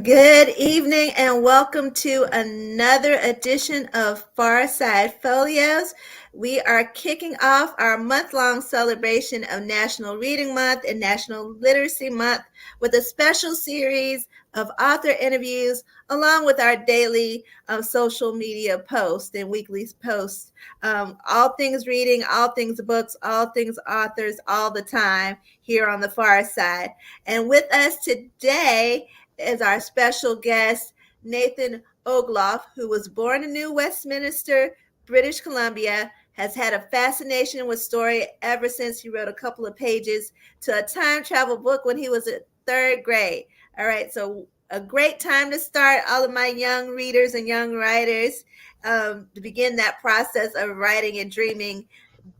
Good evening and welcome to another edition of PharSide Pholios. We are kicking off our month-long celebration of National Reading Month and National Literacy Month with a special series of author interviews along with our daily social media posts and weekly posts. All things reading, all things books, all things authors, all the time here on the Far Side. And with us today is our special guest, Nathan Ogloff, who was born in New Westminster, British Columbia, has had a fascination with story ever since he wrote a couple of pages to a time travel book when he was in third grade. All right, so a great time to start all of my young readers and young writers to begin that process of writing and dreaming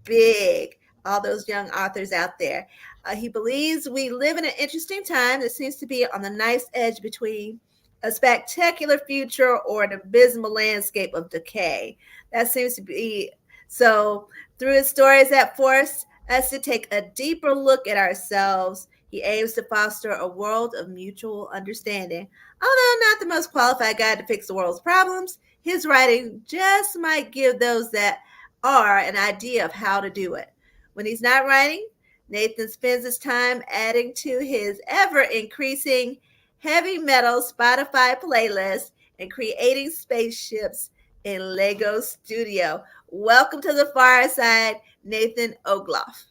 big, all those young authors out there. He believes we live in an interesting time that seems to be on the nice edge between a spectacular future or an abysmal landscape of decay. That seems to be so. Through his stories that force us to take a deeper look at ourselves, he aims to foster a world of mutual understanding. Although not the most qualified guide to fix the world's problems, his writing just might give those that are an idea of how to do it. When he's not writing, Nathan spends his time adding to his ever increasing heavy metal Spotify playlist and creating spaceships in Lego Studio. Welcome to the Fireside, Nathan Ogloff.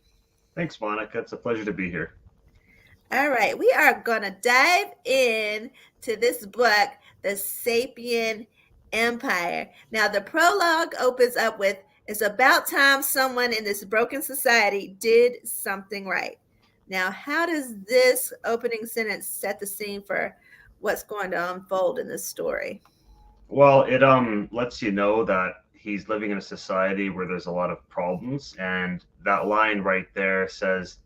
Thanks, Monica. It's a pleasure to be here. All right, we are going to dive in to this book, The Sapien Empire. Now, the prologue opens up with, "It's about time someone in this broken society did something right." Now, how does this opening sentence set the scene for what's going to unfold in this story? Well, it lets you know that he's living in a society where there's a lot of problems, and that line right there says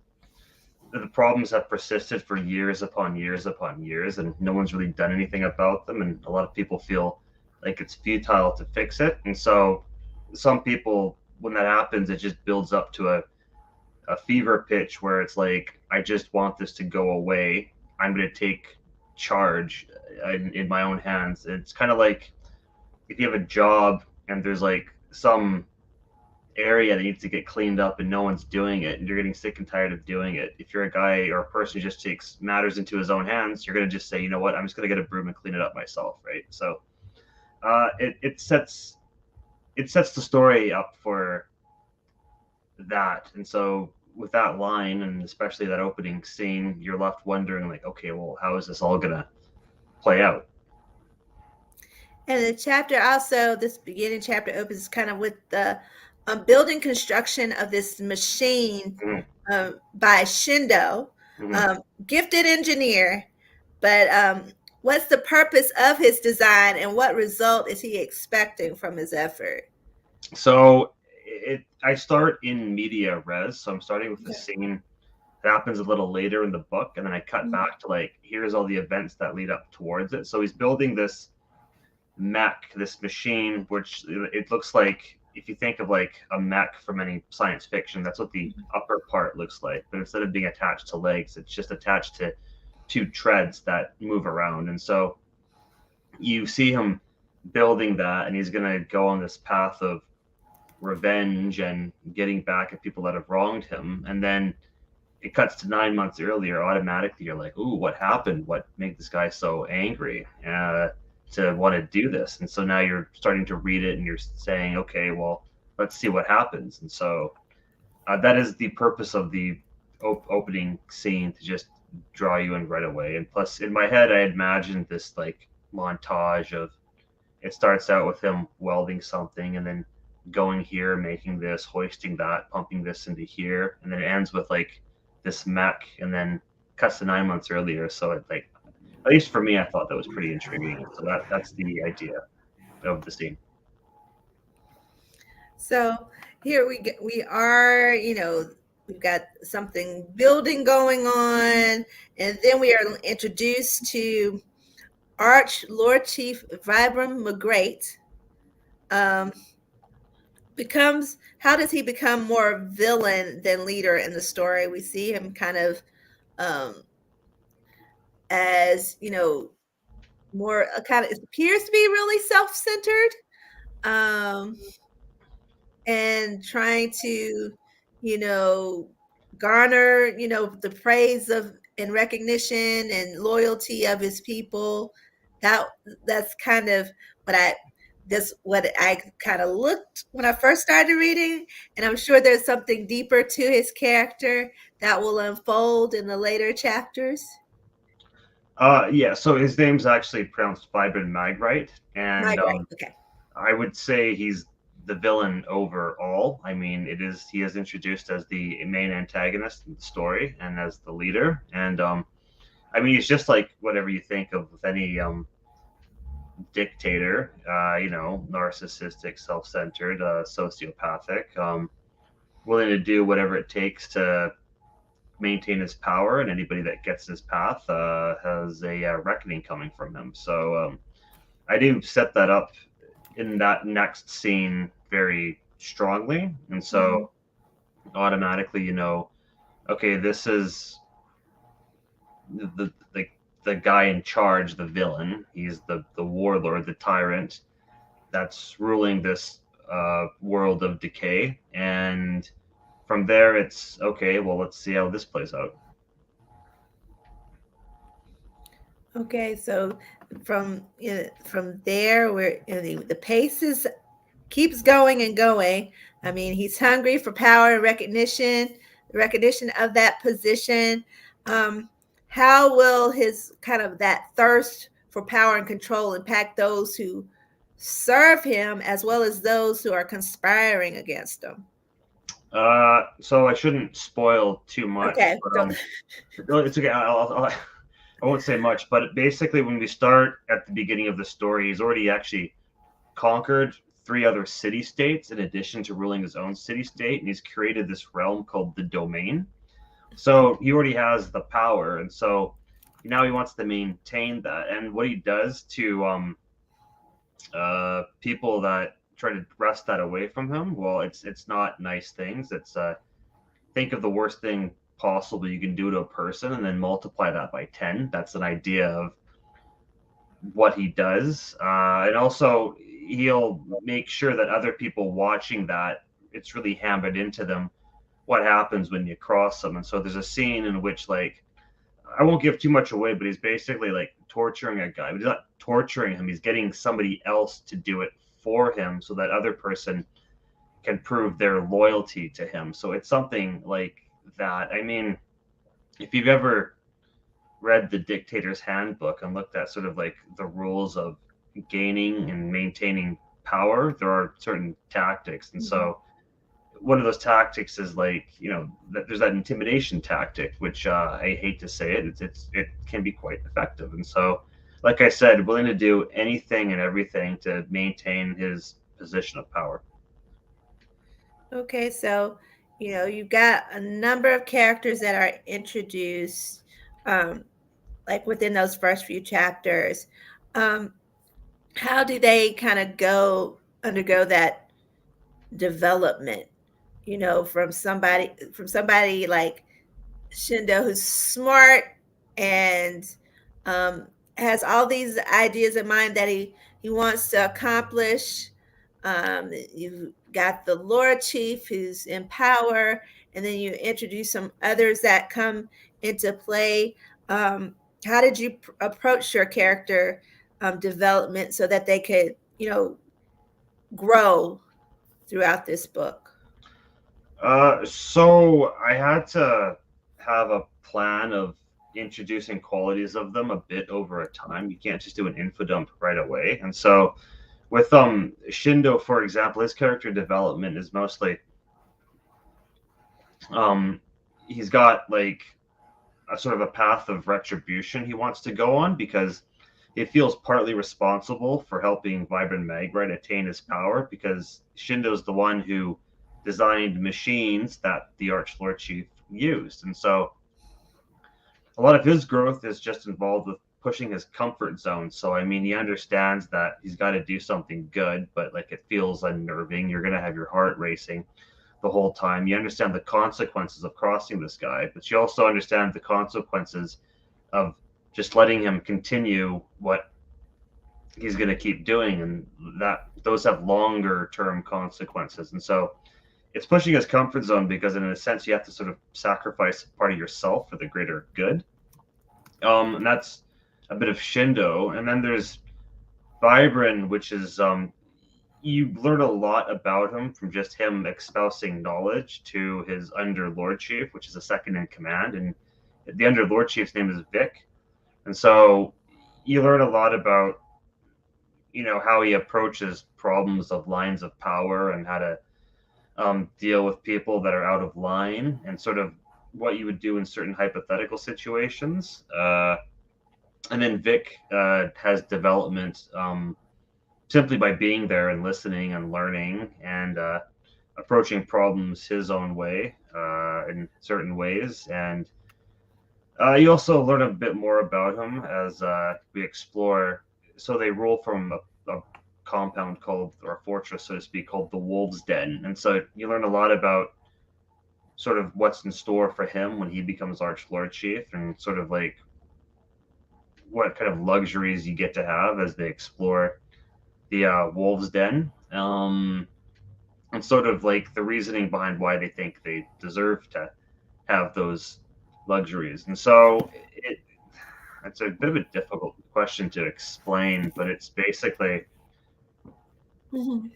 that the problems have persisted for years upon years upon years, and no one's really done anything about them, and a lot of people feel like it's futile to fix it. And so some people, when that happens, it just builds up to a fever pitch where it's like, I just want this to go away. I'm going to take charge in my own hands. It's kind of like if you have a job and there's like some area that needs to get cleaned up and no one's doing it and you're getting sick and tired of doing it. If you're a guy or a person who just takes matters into his own hands, you're going to just say, you know what, I'm just going to get a broom and clean it up myself, right? So it sets the story up for that. And so with that line and especially that opening scene, you're left wondering like, okay, well, how is this all going to play out? And the chapter also, this beginning chapter opens kind of with the building construction of this machine Mm-hmm. by Shindo, Mm-hmm. gifted engineer. But what's the purpose of his design and what result is he expecting from his effort? So I start in media res, so I'm starting with the Okay. scene that happens a little later in the book, and then I cut Mhm. back to like here's all the events that lead up towards it. So he's building this mech, this machine, which it looks like if you think of like a mech from any science fiction, that's what the upper part looks like. But instead of being attached to legs, it's just attached to two treads that move around. And so you see him building that, and he's going to go on this path of revenge and getting back at people that have wronged him. And then it cuts to 9 months earlier. Automatically, you're like, "Ooh, what happened? What made this guy so angry to want to do this?" And so now you're starting to read it, and you're saying, "Okay, well, let's see what happens." And so that is the purpose of the opening scene, to just draw you in right away. And plus, in my head, I imagined this like montage of it starts out with him welding something and then going here, making this, hoisting that, pumping this into here, and then it ends with like this mech, and then cuts to 9 months earlier. So it like, at least for me, I thought that was pretty intriguing. So that's the idea of the scene. So here we are, we've got something building going on, and then we are introduced to Arch Lord Chief Vibram McGrate. Um, becomes How does he become more villain than leader in the story? We see him kind of um, as more kind of, it appears to be really self-centered. Um, and trying to, you know, garner, the praise of and recognition and loyalty of his people. That that's kind of what I what I kind of looked when I first started reading, and I'm sure there's something deeper to his character that will unfold in the later chapters. Yeah, so his name's actually pronounced Vibran Magrite, and My right, okay. I would say he's the villain overall. I mean, he is introduced as the main antagonist in the story and as the leader, and I mean, he's just like whatever you think of with any dictator, narcissistic, self-centered, sociopathic, willing to do whatever it takes to maintain his power, and anybody that gets in his path has a reckoning coming from him. So I do set that up in that next scene very strongly, and Mhm. so automatically, okay, this is the guy in charge, the villain. He's the warlord, the tyrant that's ruling this world of decay, and from there, it's okay. Well, let's see how this plays out. Okay, so from there, where the pace is keeps going and going. I mean, he's hungry for power and recognition of that position. Um, how will his kind of that thirst for power and control impact those who serve him as well as those who are conspiring against him? So I shouldn't spoil too much, Okay, but so no, it's okay. I won't say much, but basically, when we start at the beginning of the story, he's already actually conquered three other city states in addition to ruling his own city state, and he's created this realm called the Domain. So he already has the power, and so now he wants to maintain that. And what he does to people that try to wrest that away from him, well, it's not nice things. It's think of the worst thing possible you can do to a person, and then multiply that by 10. That's an idea of what he does, and also he'll make sure that other people watching that, it's really hammered into them what happens when you cross them. And so there's a scene in which, like, I won't give too much away, but he's basically like torturing a guy. But he's not torturing him. He's getting somebody else to do it for him so that other person can prove their loyalty to him. So it's something like that. I mean, if you've ever read the Dictator's Handbook and looked at sort of like the rules of gaining and maintaining power, there are certain tactics. And Mhm. so one of those tactics is like, there's that intimidation tactic, which I hate to say it, it can be quite effective. And so, like I said, willing to do anything and everything to maintain his position of power. Okay, so you've got a number of characters that are introduced, um, like within those first few chapters. Um, how do they kind of go undergo that development? From somebody like Shindo, who's smart and um, has all these ideas in mind that he wants to accomplish. You've got the Lord Chief who's in power, and then you introduce some others that come into play. How did you approach your character development so that they could, grow throughout this book? So I had to have a plan of introducing qualities of them a bit over a time. You can't just do an info dump right away. And so with Shindo, for example, his character development is mostly um he's got like a sort of a path of retribution he wants to go on because he feels partly responsible for helping Vibrant Magrite attain his power because Shindo's the one who designed machines that the Archlord Chief used. And so a lot of his growth is just involved with pushing his comfort zone. So I mean, he understands that he's got to do something good, but like it feels unnerving. You're gonna have your heart racing the whole time. You understand the consequences of crossing this guy, but you also understand the consequences of just letting him continue what he's going to keep doing, and that those have longer term consequences. And so it's pushing his comfort zone because, in a sense, you have to sort of sacrifice part of yourself for the greater good. And that's a bit of Shindo. And then there's Vibran, which is you learn a lot about him from just him espousing knowledge to his under lord chief, which is a second in command, and the under lord chief's name is Vic. And so you learn a lot about how he approaches problems of lines of power and how to deal with people that are out of line and sort of what you would do in certain hypothetical situations. And then Vic has development simply by being there and listening and learning and approaching problems his own way in certain ways. And you also learn a bit more about him as we explore. So they roll from a compound called, or a fortress, so to speak, called the Wolves' Den. And so you learn a lot about sort of what's in store for him when he becomes Arch Lord Chief, and sort of like what kind of luxuries you get to have as they explore the Wolves' Den. And sort of like the reasoning behind why they think they deserve to have those luxuries. And so it's a bit of a difficult question to explain, but it's basically Mhm.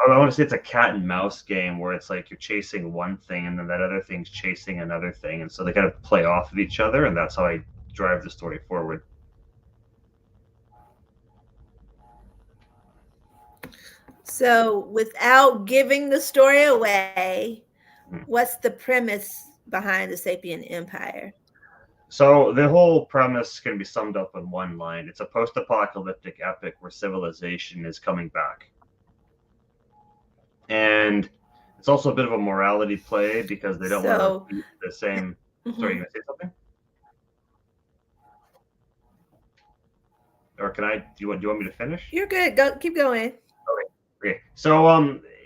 I want to say it's a cat and mouse game where it's like you're chasing one thing and then that other thing's chasing another thing, and so they kind of play off of each other, and that's how I drive the story forward. So, without giving the story away, Hmm. what's the premise behind the Sapien Empire? So the whole premise can be summed up in one line: it's a post-apocalyptic epic where civilization is coming back, and it's also a bit of a morality play because they don't want to So, repeat the same. Sorry, you mhm. gonna say something? Or can I? Do you want me to finish? You're good. Go, keep going. Okay. Okay. So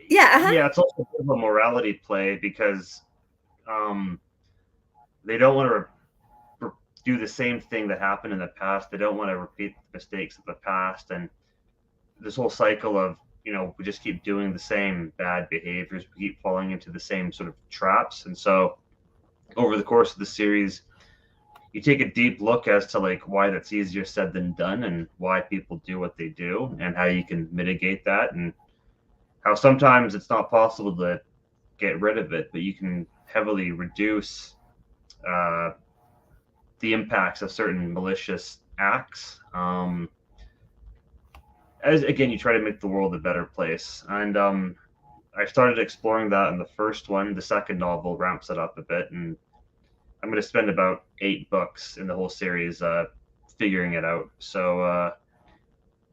Yeah. Uh huh. yeah, it's also a bit of a morality play because um they don't want to do the same thing that happened in the past. They don't want to repeat the mistakes of the past, and this whole cycle of we just keep doing the same bad behaviors. We keep falling into the same sort of traps, and so over the course of the series, you take a deep look as to like why that's easier said than done, and why people do what they do, and how you can mitigate that, and how sometimes it's not possible to get rid of it, but you can heavily reduce uh, the impacts of certain malicious acts. As again, you try to make the world a better place, and I started exploring that in the first one. The second novel ramps it up a bit, and I'm going to spend about 8 books in the whole series figuring it out. So I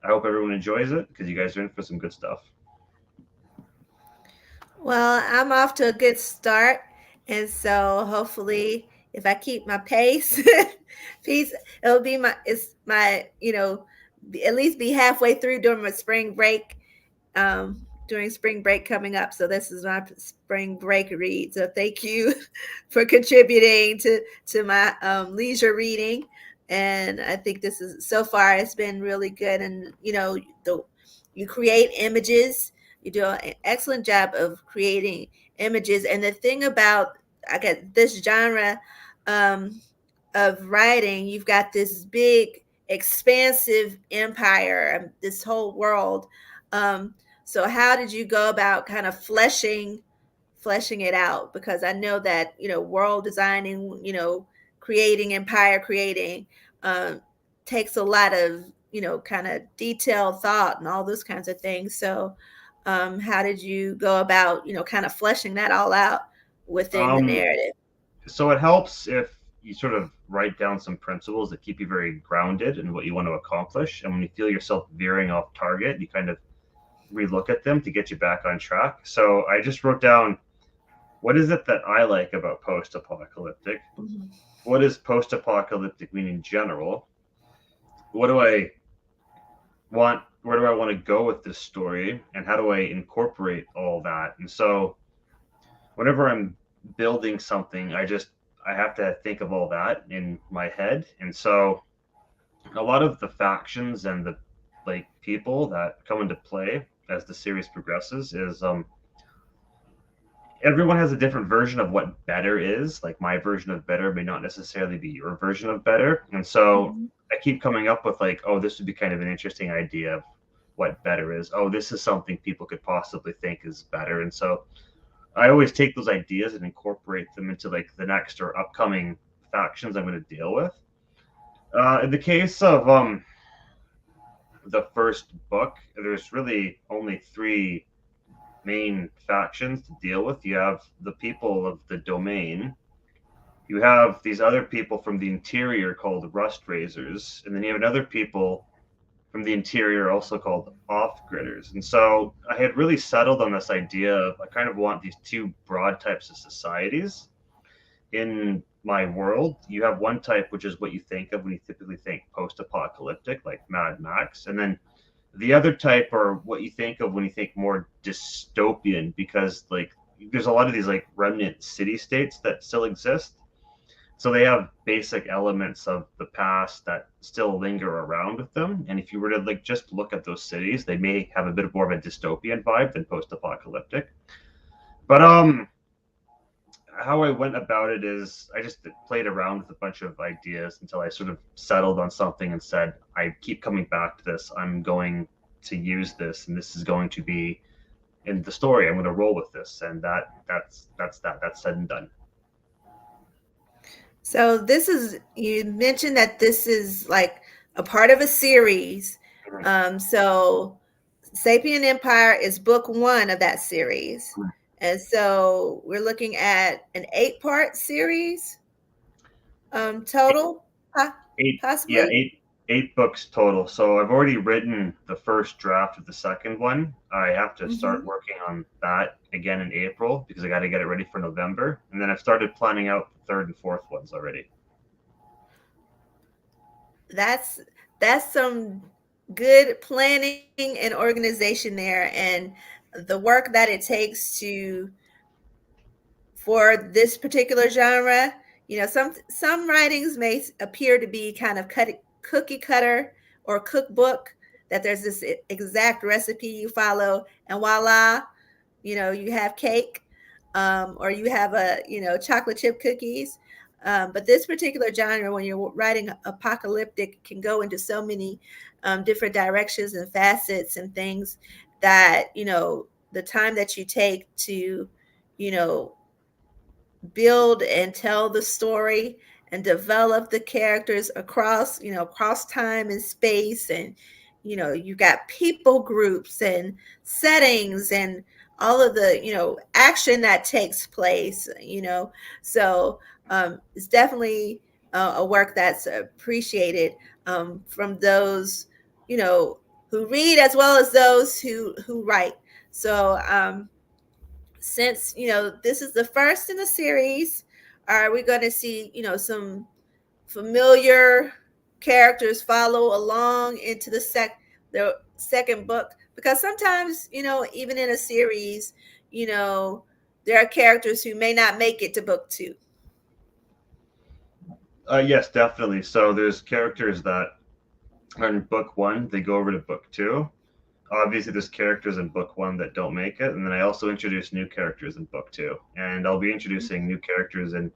hope everyone enjoys it because you guys are in for some good stuff. Well, I'm off to a good start, and so hopefully, if I keep my pace, peace, it'll be my it's my at least be halfway through during my spring break, during spring break coming up. So this is my spring break read. So thank you for contributing to my leisure reading. And I think this is so far it's been really good. And you create images. You do an excellent job of creating images. And the thing about I get this genre um, of writing, you've got this big, expansive empire, this whole world. Um, so how did you go about kind of fleshing it out? Because I know that, world designing, creating empire, creating um, takes a lot of, kind of detailed thought and all those kinds of things. So how did you go about, kind of fleshing that all out within the Um, narrative? so it helps if you sort of write down some principles that keep you very grounded in what you want to accomplish. And when you feel yourself veering off target, you kind of relook at them to get you back on track. So I just wrote down, what is it that I like about post apocalyptic? Mhm. What does post apocalyptic mean in general? What do I want? Where do I want to go with this story? And how do I incorporate all that? And so whenever I'm building something, I have to think of all that in my head. And so a lot of the factions and the like people that come into play as the series progresses is everyone has a different version of what better is. Like my version of better may not necessarily be your version of better. And so Mhm. I keep coming up with like, oh, this would be kind of an interesting idea of what better is. Oh, this is something people could possibly think is better. And so I always take those ideas and incorporate them into like the next or upcoming factions I'm going to deal with. In the case of the first book, there's really only three main factions to deal with. You have the people of the domain, you have these other people from the interior called rust raisers, and then you have another people from the interior also called off gridders. And so I had really settled on this idea of I kind of want these two broad types of societies in my world. You have one type, which is what you think of when you typically think post apocalyptic, like Mad Max. And then the other type are what you think of when you think more dystopian, because like there's a lot of these like remnant city states that still exist, so they have basic elements of the past that still linger around with them. And if you were to like just look at those cities, they may have a bit more of a dystopian vibe than post-apocalyptic. But how I went about it is I just played around with a bunch of ideas until I sort of settled on something and said, I keep coming back to this. I'm going to use this, and this is going to be in the story. I'm going to roll with this, and that's said and done. So this is, you mentioned that this is like a part of a series. So Sapien Empire is book one of that series. And so we're looking at an 8-part series total, Eight, yeah, possibly. eight books total. So I've already written the first draft of the second one. I have to start Hmm. working on that again in April because I got to get it ready for November. And then I've started planning out the third and fourth ones already. That's that's some good planning and organization there, and the work that it takes to for this particular genre. Some writings may appear to be kind of cookie cutter or cookbook, that there's this exact recipe you follow and voila, you have cake, or you have chocolate chip cookies. But this particular genre, when you're writing apocalyptic, can go into so many different directions and facets and things that the time that you take to you know build and tell the story and develop the characters across time and space, and you've got people groups and settings and all of the action that takes place. So it's definitely a work that's appreciated from those who read as well as those who write. So since this is the first in the series, are we going to see some familiar characters follow along into the second book? Because sometimes even in a series, you know there are characters who may not make it to book two. Yes, definitely. So there's characters that are in book one, they go over to book two. Obviously, there's characters in book one that don't make it. And then I also introduce new characters in book two. And I'll be introducing new characters in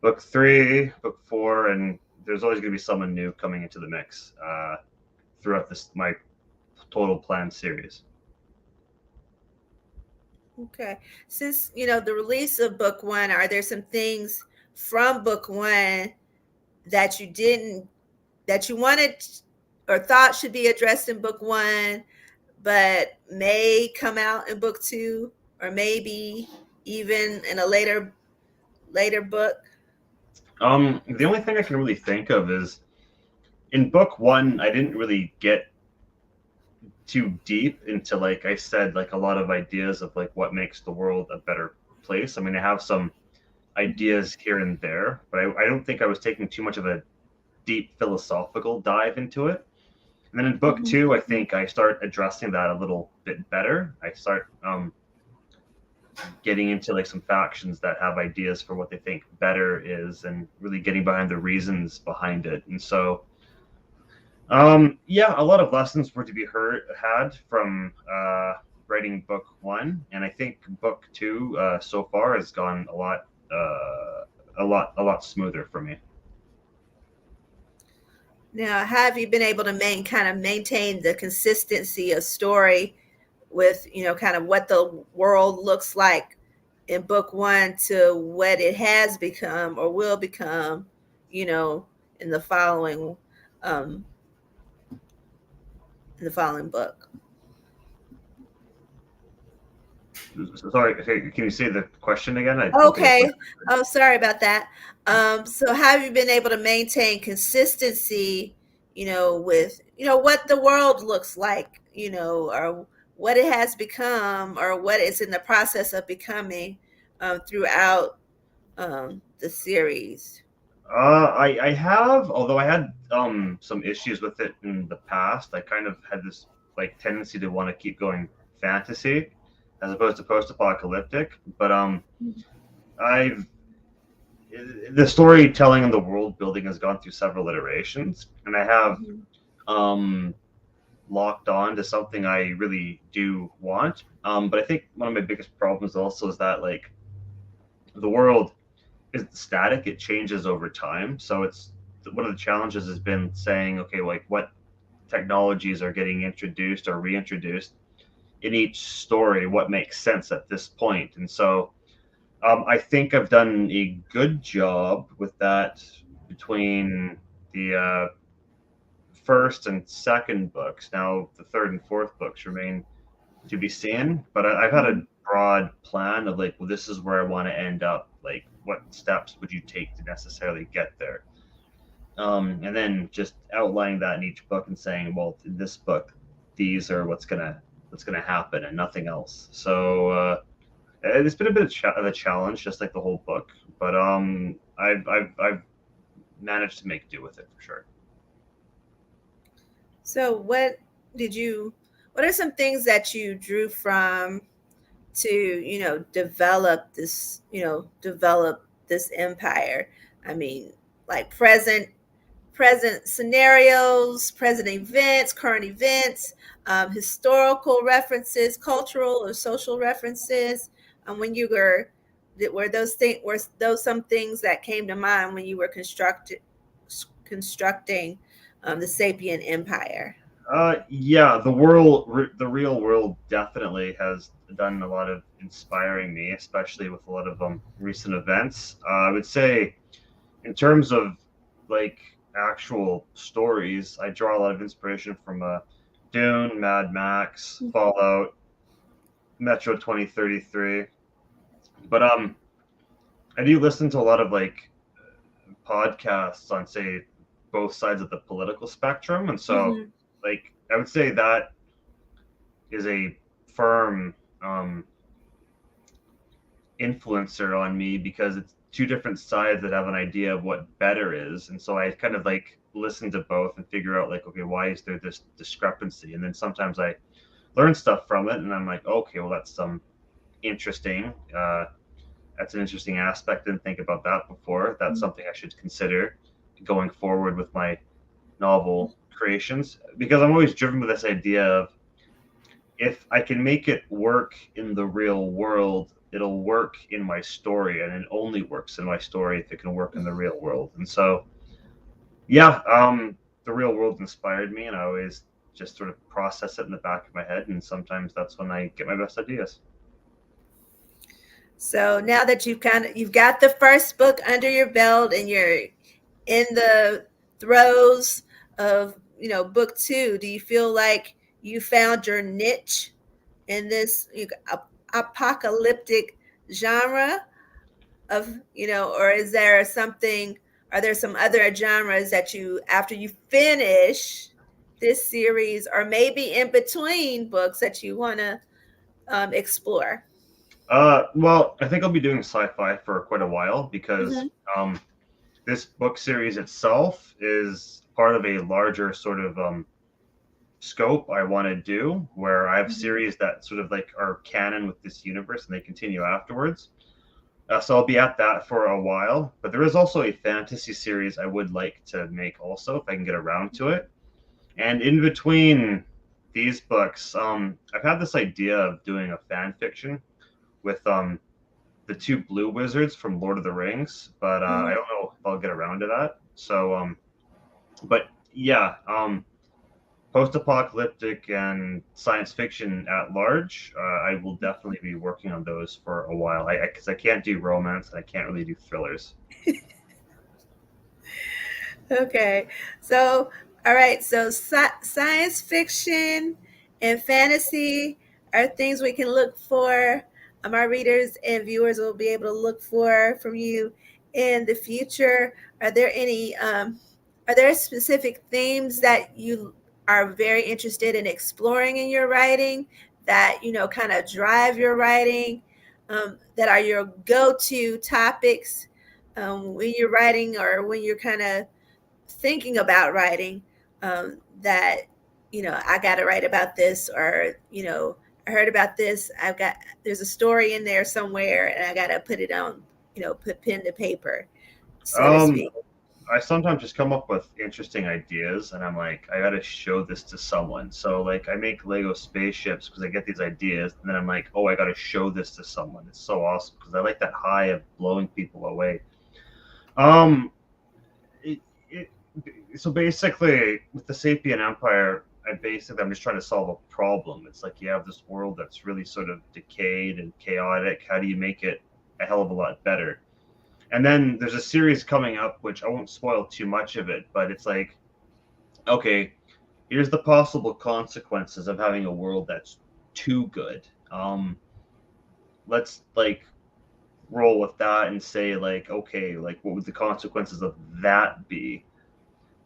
book three, book four, and there's always going to be someone new coming into the mix throughout this my total planned series. Okay. Since the release of book one, are there some things from book one that you didn't that you wanted or thought should be addressed in book one, but may come out in book two, or maybe even in a later book? The only thing I can really think of is in book one, I didn't really get too deep into, like I said, like a lot of ideas of like what makes the world a better place. I mean, I have some ideas here and there, but I don't think I was taking too much of a deep philosophical dive into it. And then in book Mhm. two, I think I start addressing that a little bit better. I start getting into like some factions that have ideas for what they think better is, and really getting behind the reasons behind it. And so Yeah, a lot of lessons were to be had from writing book one, and I think book two so far has gone a lot smoother for me. Now, have you been able to kind of maintain the consistency of story with, kind of what the world looks like in book one to what it has become or will become, you know, in the following um book? Sorry, can you say the question again? I don't think I quite. Okay. Oh, sorry about that. So have you been able to maintain consistency, with, what the world looks like, or what it has become or what it's in the process of becoming throughout the series? I have, although I had some issues with it in the past. I kind of had this like tendency to want to keep going fantasy as opposed to post-apocalyptic. But I've the storytelling and the world building has gone through several iterations, and I have Mhm. um locked on to something I really do want. But I think one of my biggest problems also is that like the world isn't static; it changes over time. So it's one of the challenges has been saying, okay, like what technologies are getting introduced or reintroduced in each story, what makes sense at this point. And so I think I've done a good job with that between the first and second books. Now the third and fourth books remain to be seen, but I've had a Mhm. broad plan of like, well, this is where I want to end up. Like, what steps would you take to necessarily get there? And then just outlining that in each book and saying, well, in this book, these are what's gonna happen and nothing else. So it's been a bit of a challenge, just like the whole book, but I've managed to make do with it for sure. So did you what are some things that you drew from to, develop this empire? I mean, like present scenarios, present events, current events, historical references, cultural or social references. When you were those some things that came to mind when you were constructing the Sapient Empire? Yeah, the real world definitely has done a lot of inspiring me, especially with a lot of recent events. I would say, in terms of like actual stories, I draw a lot of inspiration from Dune, Mad Max, Fallout, Metro 2033. But I do listen to a lot of like podcasts on say both sides of the political spectrum, and so Mm-hmm. like I would say that is a firm um, influencer on me because it's two different sides that have an idea of what better is, and so I kind of like listen to both and figure out like, okay, why is there this discrepancy? And then sometimes I learn stuff from it, and I'm like, okay, well that's some interesting. That's an interesting aspect. Didn't think about that before. That's something I should consider going forward with my novel creations because I'm always driven with this idea of if I can make it work in the real world, it'll work in my story, and it only works in my story if it can work in the real world. And so, yeah, the real world inspired me, and I always just sort of process it in the back of my head, and sometimes that's when I get my best ideas. So now that you've got the first book under your belt and you're in the throes of, book two, do you feel like you found your niche in this apocalyptic genre of, or are there some other genres that you, after you finish this series or maybe in between books, that you want to explore? Well, I think I'll be doing sci-fi for quite a while because Hmm. this book series itself is part of a larger sort of scope I want to do, where I have series that sort of like are canon with this universe and they continue afterwards. So I'll be at that for a while. But there is also a fantasy series I would like to make also if I can get around to it. And in between these books, I've had this idea of doing a fan fiction with the two blue wizards from Lord of the Rings, but I Mhm. don't know if I'll get around to that. So, but yeah, post-apocalyptic and science fiction at large, I will definitely be working on those for a while. Because I can't do romance and I can't really do thrillers. Okay. So, all right. So, science fiction and fantasy are things we can look for. Our readers and viewers will be able to look for from you in the future. Are there any, are there specific themes that you are very interested in exploring in your writing that, kind of drive your writing, that are your go to topics when you're writing or when you're kind of thinking about writing, that I got to write about this, or I heard about this, there's a story in there somewhere and I got to put it on, put pen to paper, so to Um, speak. I sometimes just come up with interesting ideas, and I'm like, I gotta show this to someone. So like, I make Lego spaceships because I get these ideas, and then I'm like, oh, I gotta show this to someone. It's so awesome because I like that high of blowing people away. Um, it, it, so basically, with the Sapien Empire, I'm just trying to solve a problem. It's like you have this world that's really sort of decayed and chaotic. How do you make it a hell of a lot better? And then there's a series coming up, which I won't spoil too much of it, but it's like, okay, here's the possible consequences of having a world that's too good. Let's like roll with that and say like, okay, like what would the consequences of that be?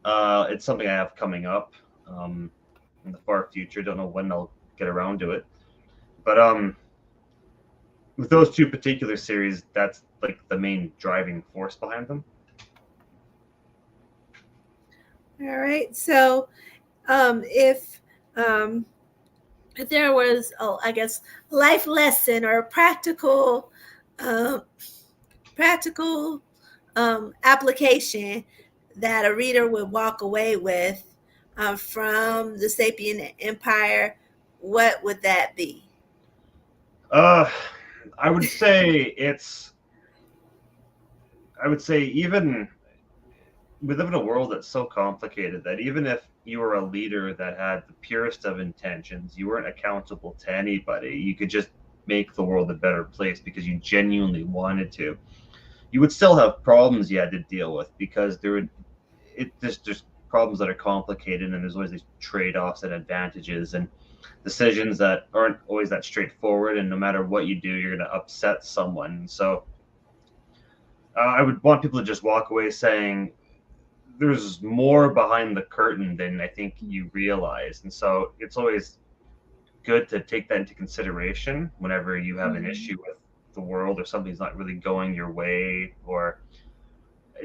It's something I have coming up in the far future. Don't know when I'll get around to it, but with those two particular series, that's like the main driving force behind them. All right. So, um, if um, if there was, I guess, life lesson or um, practical application that a reader would walk away with from the Sapien Empire, what would that be? Uh, I would say it's. I would say even we live in a world that's so complicated that even if you were a leader that had the purest of intentions, you weren't accountable to anybody. You could just make the world a better place because you genuinely wanted to. You would still have problems you had to deal with because there would there's problems that are complicated and there's always these trade-offs and advantages and decisions that aren't always that straightforward, and no matter what you do you're going to upset someone. So I would want people to just walk away saying there's more behind the curtain than I think you realize. And so it's always good to take that into consideration whenever you have an Mhm. issue with the world or something's not really going your way, or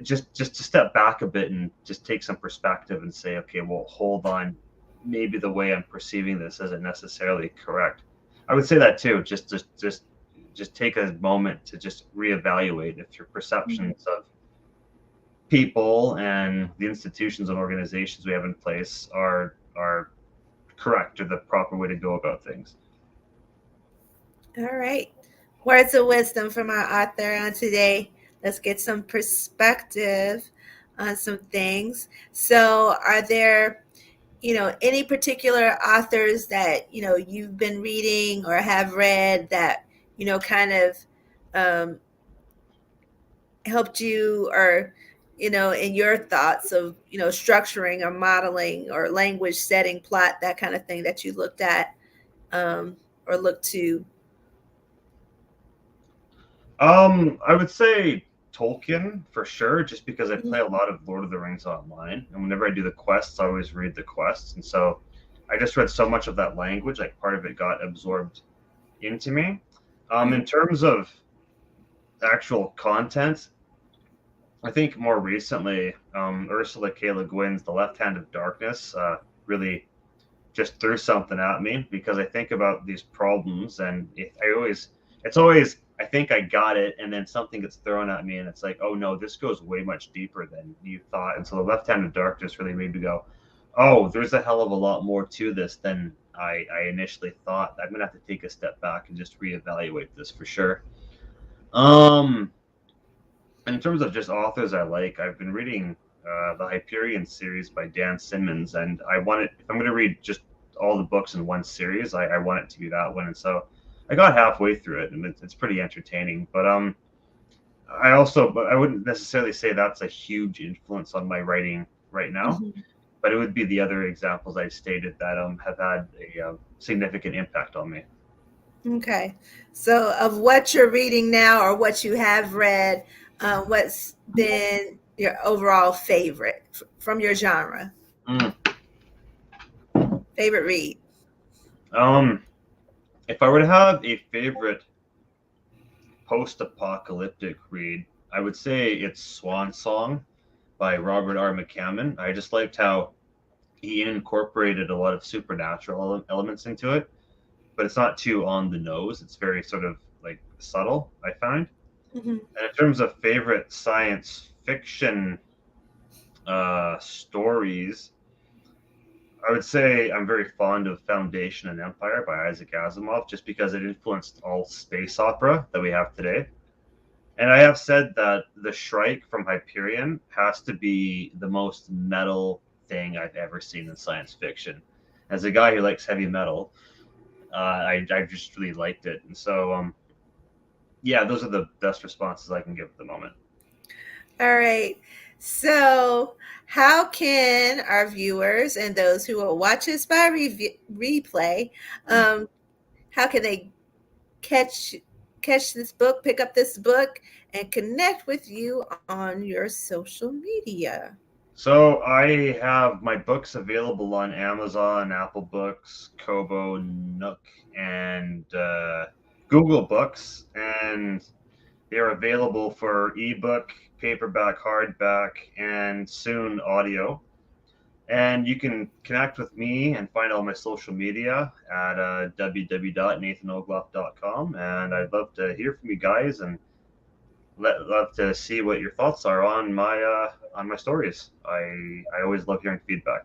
just to step back a bit and just take some perspective and say, okay, well, hold on, maybe the way I'm perceiving this isn't necessarily correct. I would say that too. Just take a moment to just reevaluate if your Mhm. perceptions of people and the institutions and organizations we have in place are correct or the proper way to go about things. All right. Words of wisdom from our author on today. Let's get some perspective on some things. So, are there, any particular authors that, you've been reading or have read that, kind of um, helped you, or, in your thoughts of, structuring or modeling or language setting, plot, that kind of thing that you looked at, um, or looked to? I would say Tolkien for sure, just because I play a lot of Lord of the Rings online, and whenever I do the quests, I always read the quests, and so I just read so much of that language, like part of it got absorbed into me. In Mhm. terms of actual content, I think more recently, Ursula K. Le Guin's The Left Hand of Darkness really just threw something at me because I think about these problems and it's always, I think I got it, and then something gets thrown at me and it's like, oh no, this goes way much deeper than you thought. And so The Left Hand of Darkness really made me go, Oh, there's a hell of a lot more to this than I initially thought. I'm gonna have to take a step back and just reevaluate this for sure. Um, in terms of just authors I like, I've been reading the Hyperion series by Dan Simmons, and I want it. If I'm going to read just all the books in one series, I want it to be that one. And so I got halfway through it, and it's pretty entertaining. But I wouldn't necessarily say that's a huge influence on my writing right now. Mhm. But it would be the other examples I stated that have had a significant impact on me. Okay. So, of what you're reading now or what you have read, what's been your overall favorite from your genre? Mm. Favorite read? Um, if I were to have a favorite post-apocalyptic read, I would say it's Swan Song by Robert R. McCammon. I just liked how he incorporated a lot of supernatural elements into it, but it's not too on the nose. It's very sort of like subtle, I find. Hmm. And in terms of favorite science fiction stories, I would say I'm very fond of Foundation and Empire by Isaac Asimov, just because it influenced all space opera that we have today. And I have said that the Shrike from Hyperion has to be the most metal thing I've ever seen in science fiction. As a guy who likes heavy metal, I just really liked it. And so, yeah, those are the best responses I can give at the moment. All right. So, how can our viewers and those who will watch us by replay, Mm. um, how can they catch catch this book, pick up this book, and connect with you on your social media? So I have my books available on Amazon, Apple Books, Kobo, Nook, and Google Books, and they're available for ebook, paperback, hardback, and soon audio. And you can connect with me and find all my social media at www.nathanogloff.com. And I'd love to hear from you guys and love to see what your thoughts are on my stories. I always love hearing feedback.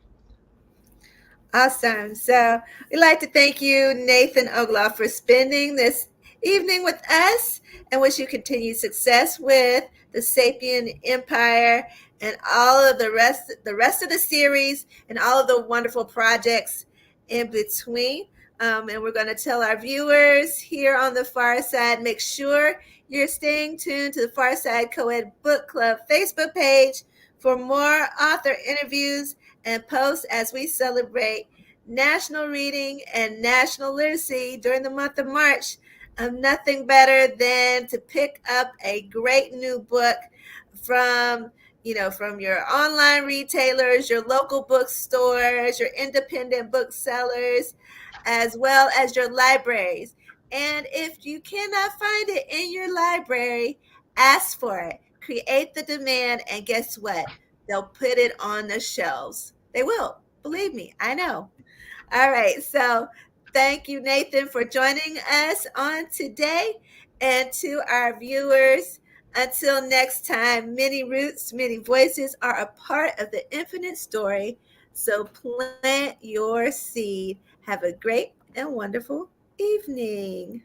Awesome. So we'd like to thank you, Nathan Ogloff, for spending this evening with us and wish you continued success with the Sapien Empire and all of the rest of the series and all of the wonderful projects in between. And we're going to tell our viewers here on the Far Side, make sure you're staying tuned to the Far Side Co-ed Book Club Facebook page for more author interviews and posts as we celebrate National Reading and National Literacy during the month of March. Nothing better than to pick up a great new book from from your online retailers, your local bookstores, your independent booksellers, as well as your libraries. And if you cannot find it in your library, ask for it. Create the demand, and guess what? They'll put it on the shelves. They will. Believe me, I know. All right. So thank you, Nathan, for joining us on today. And to our viewers, until next time, many roots, many voices are a part of the infinite story. So plant your seed. Have a great and wonderful evening.